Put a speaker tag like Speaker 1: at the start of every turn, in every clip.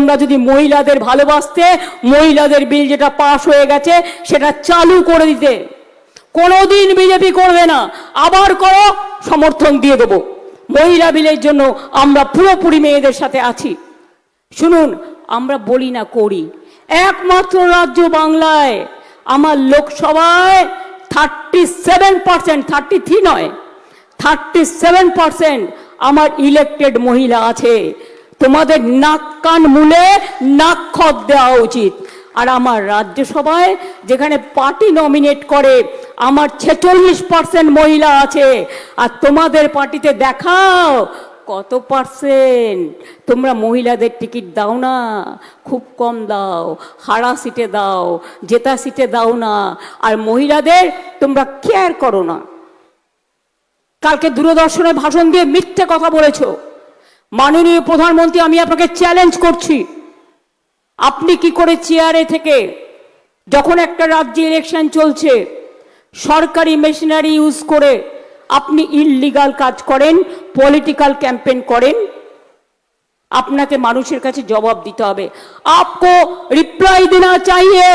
Speaker 1: তোমরা যদি মহিলাদের ভালোবাসতে, মহিলাদের বিল যেটা পাশ হয়ে গেছে সেটা চালু করে দিতে। কোনোদিন বিজেপি করবে না, আবার করো, সমর্থন দিয়ে দেবো। মহিলা বিলের জন্য আমরা পুরোপুরি মেয়েদের সাথে আছি। শুনুন, আমরা বলি না, করি। একমাত্র রাজ্য বাংলায় আমার লোকসভায় 37%, 33 নয়, 37% আমার ইলেক্টেড মহিলা আছে। তোমাদের নাক কান মুলে নাক খত দেওয়া উচিত। আর আমার রাজ্যসভায় যেখানে পার্টি নমিনেট করে আমার 46% মহিলা আছে। আর তোমাদের পার্টিতে দেখাও কত পার্সেন্ট তোমরা মহিলাদের টিকিট দাও না, খুব কম দাও, হারা সিটে দাও, জেতা সিটে দাও না। আর মহিলাদের তোমরা কেয়ার করো না। কালকে দূরদর্শনে ভাষণ দিয়ে মিথ্যে কথা বলেছ। মাননীয় প্রধানমন্ত্রী, আমি আপনাকে চ্যালেঞ্জ করছি, আপনি কি করে চেয়ারে থেকে যখন একটা রাজ্যে ইলেকশন চলছে সরকারি মেশিনারি ইউজ করে আপনি ইললিগাল কাজ করেন, পলিটিক্যাল ক্যাম্পেইন করেন? আপনাকে মানুষের কাছে জবাব দিতে হবে। आपको रिप्लाई देना चाहिए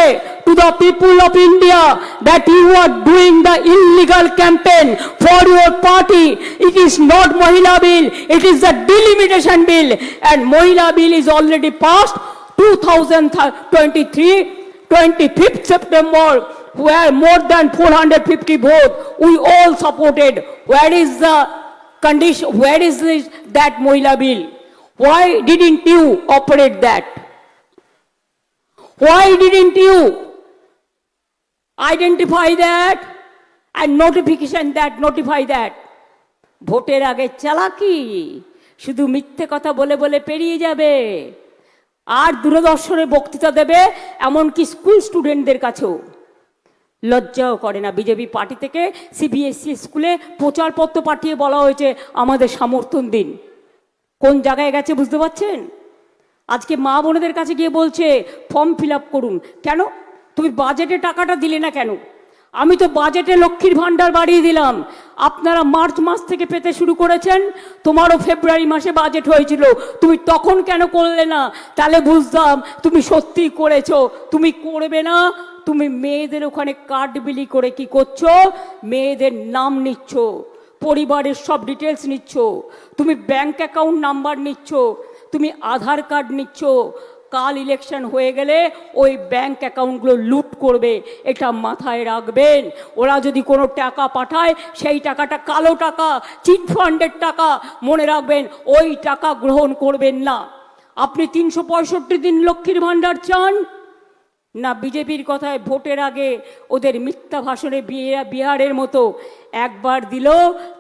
Speaker 1: to the people of India that you are doing the illegal campaign for your party. It is not Mahila Bill, it is the delimitation bill, and Mahila Bill is already passed 2023, 25th September, where more than 450 votes we all supported. Where is the condition? Where is that Mahila Bill? Why didn't you operate that? Why didn't you identify that and notify that? ভোটের আগে চালাকি, শুধু মিথ্যে কথা বলে বলে পেরিয়ে যাবে। আর দূরদর্শনে বক্তৃতা দেবে, এমনকি স্কুল স্টুডেন্টদের কাছেও। লজ্জাও করে না। বিজেপি পার্টি থেকে সিবিএসসি স্কুলে প্রচারপত্র পাঠিয়ে বলা হয়েছে আমাদের সমর্থন দিন। কোন জায়গায় গেছে বুঝতে পারছেন? আজকে মা বোনেদের কাছে গিয়ে বলছে ফর্ম ফিল আপ করুন। কেন? তুমি বাজেটে টাকাটা দিলে না কেন? আমি তো বাজেটে লক্ষ্মীর ভাণ্ডার বাড়িয়ে দিলাম, আপনারা মার্চ মাস থেকে পেতে শুরু করেছেন। তোমারও ফেব্রুয়ারি মাসে বাজেট হয়েছিল, তুমি তখন কেন করলে না? তাহলে বুঝতাম তুমি সত্যি করেছো। তুমি করবে না, তুমি মেয়েদের ওখানে কার্ড বিলি করে কি করছো? মেয়েদের নাম নিচ্ছ, পরিবারের সব ডিটেলস নিচ্ছ, তুমি ব্যাংক অ্যাকাউন্ট নাম্বার নিচ্ছ, তুমি আধার কার্ড নিচ্ছ। কাল ইলেকশন হয়ে গেলে ওই ব্যাংক অ্যাকাউন্টগুলো লুট করবে, এটা মাথায় রাখবেন। ওরা যদি কোনো টাকা পাঠায় সেই টাকাটা কালো টাকা, চিট ফান্ডের টাকা, মনে রাখবেন ওই টাকা গ্রহণ করবেন না। আপনি 365 দিন লক্ষ্মীর ভাণ্ডার চান না? বিজেপির কথায় ভোটের আগে ওদের মিথ্যা ভাষণে বিহারের মতো একবার দিল,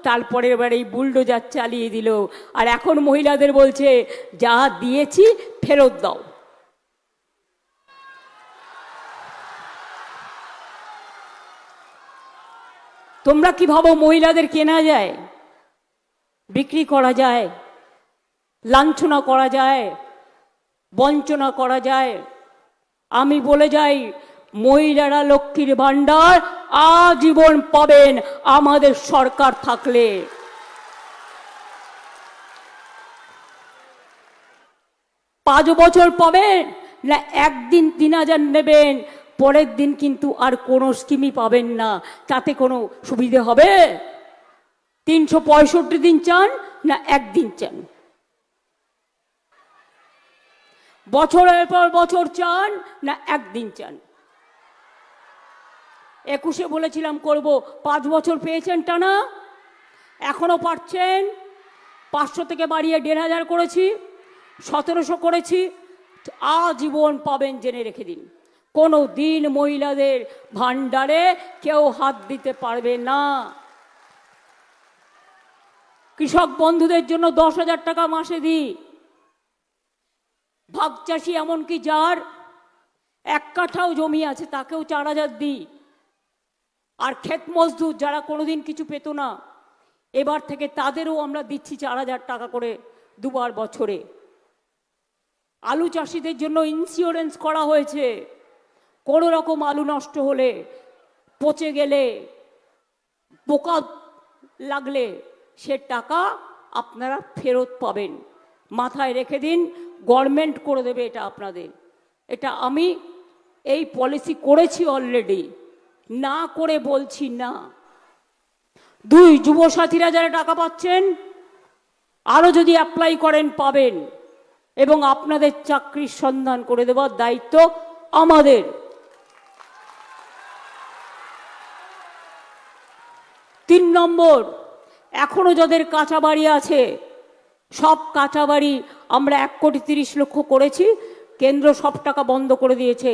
Speaker 1: তারপরে এবার এই বুলডোজার চালিয়ে দিল। আর এখন মহিলাদের বলছে যা দিয়েছি ফেরত দাও। তোমরা কি ভাবো মহিলাদের কেনা যায়, বিক্রি করা যায়, লাঞ্ছনা করা যায়, বঞ্চনা করা যায়? আমি বলে যাই, মহিলারা লক্ষ্মীর ভাণ্ডার আজীবন পাবেন আমাদের সরকার থাকলে। 5 বছর পাবেন না, একদিন 3000 নেবেন, পরের দিন কিন্তু আর কোনো স্কিমই পাবেন না। তাতে কোনো সুবিধে হবে? 365 দিন চান না একদিন চান? বছরের পর বছর চান না একদিন চান? 21-এ বলেছিলাম করব, 5 বছর পেয়েছেন টানা, এখনো পাচ্ছেন। 500 থেকে বাড়িয়ে 1500 করেছি, 1700 করেছি। আজীবন পাবেন, জেনে রেখে দিন। কোনো দিন মহিলাদের ভাণ্ডারে কেউ হাত দিতে পারবে না। কৃষক বন্ধুদের জন্য 10,000 টাকা মাসে দিই। ভাগ চাষি, এমনকি যার 1 কাঠাও জমি আছে তাকেও 4,000 দিই। আর ক্ষেত মজদুর যারা কোনোদিন কিছু পেত না, এবার থেকে তাদেরও আমরা দিচ্ছি 4,000 টাকা করে 2 বার বছরে। আলু চাষিদের জন্য ইন্স্যুরেন্স করা হয়েছে। কোনো রকম আলু নষ্ট হলে, পচে গেলে, পোকা লাগলে সে টাকা আপনারা ফেরত পাবেন। মাথায় রেখে দিন, গভর্নমেন্ট করে দেবে এটা আপনাদের। এটা আমি এই পলিসি করেছি অলরেডি, না করে বলছি না। দুই, যুবসাথীরা যারা টাকা পাচ্ছেন আরও যদি অ্যাপ্লাই করেন পাবেন, এবং আপনাদের চাকরির সন্ধান করে দেওয়ার দায়িত্ব আমাদের। 3 নম্বর, এখনো যাদের কাঁচা বাড়ি আছে সব কাঁচা বাড়ি আমরা 1,30,00,000 করেছি, কেন্দ্র সব টাকা বন্ধ করে দিয়েছে,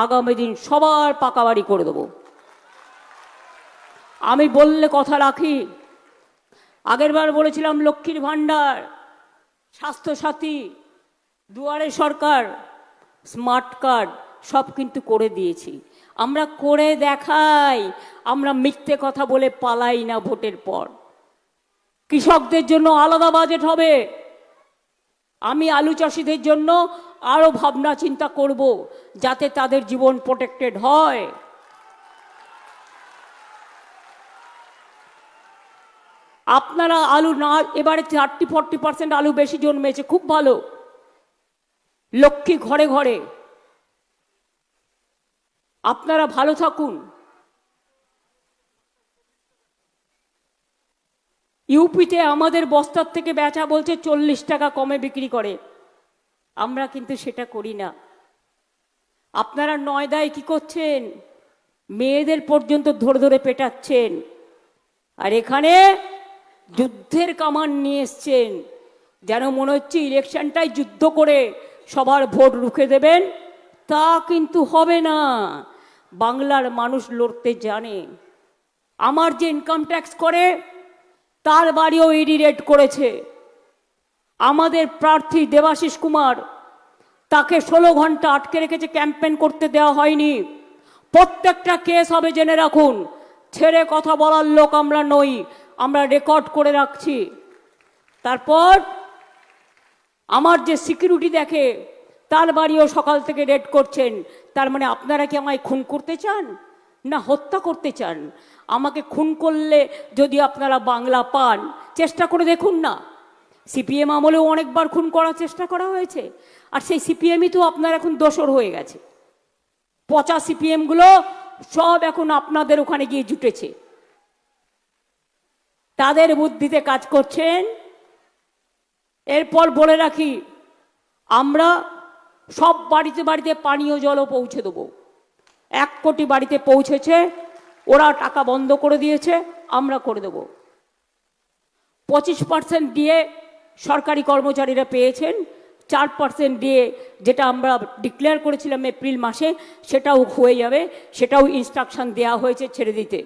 Speaker 1: আগামী দিন সবার পাকা বাড়ি করে দেব। আমি বললে কথা রাখি, আগেরবার বলেছিলাম লক্ষ্মীর ভাণ্ডার, স্বাস্থ্যসাথী, দুয়ারে সরকার, স্মার্ট কার্ড সব কিন্তু করে দিয়েছি। আমরা করে দেখাই, আমরা মিথ্যে কথা বলে পালাই না ভোটের পর। কৃষকদের জন্য আলাদা বাজেট হবে। আমি আলু চাষিদের জন্য আরো ভাবনা চিন্তা করব, যাতে তাদের জীবন প্রোটেক্টেড হয়। আপনারা আলু না, এবারে 30-40% আলু বেশি জন্মেছে, খুব ভালো। লক্ষ্মী ঘরে ঘরে, আপনারা ভালো থাকুন। ইউপিতে আমাদের বস্তার থেকে বেচা বলছে 40 টাকা কমে বিক্রি করে, আমরা কিন্তু সেটা করি না। আপনারা নয়দায় কি করছেন? মেয়েদের পর্যন্ত ধরে ধরে পেটাচ্ছেন, আর এখানে যুদ্ধের কামান নিয়ে এসছেন, যেন মনে হচ্ছে ইলেকশনটাই যুদ্ধ করে সবার ভোট রুখে দেবেন। তা কিন্তু হবে না। বাংলার মানুষ লড়তে জানে। আমার যে ইনকাম ট্যাক্স করে তার বাড়িও ইডি রেড করেছে। আমাদের প্রার্থী দেবাশিস কুমার, তাকে 16 ঘন্টা আটকে রেখেছে, ক্যাম্পেন করতে দেওয়া হয়নি। প্রত্যেকটা কেস হবে, জেনে রাখুন। ছেড়ে কথা বলার লোক আমরা নই, আমরা রেকর্ড করে রাখছি। তারপর আমার যে সিকিউরিটি দেখে তার বাড়িও সকাল থেকে রেড করছেন। তার মানে আপনারা কি আমায় খুন করতে চান না হত্যা করতে চান? আমাকে খুন করলে যদি আপনারা বাংলা পান, চেষ্টা করে দেখুন না। সিপিএম আমলেও অনেকবার খুন করার চেষ্টা করা হয়েছে, আর সেই সিপিএমই তো আপনার এখন দোসর হয়ে গেছে। পচা সিপিএমগুলো সব এখন আপনাদের ওখানে গিয়ে জুটেছে, তাদের বুদ্ধিতে কাজ করছেন। এরপর বলে রাখি, আমরা সব বাড়িতে বাড়িতে পানীয় জলও পৌঁছে দেবো। 1 কোটি বাড়িতে পৌঁছেছে, ওরা টাকা বন্ধ করে দিয়েছে, আমরা করে দেব। 25% দিয়ে সরকারি কর্মচারীরা পেয়েছেন, 4% দিয়ে যেটা আমরা ডিক্লেয়ার করেছিলাম এপ্রিল মাসে, সেটাও হয়ে যাবে, সেটাও ইনস্ট্রাকশন দেওয়া হয়েছে ছেড়ে দিতে।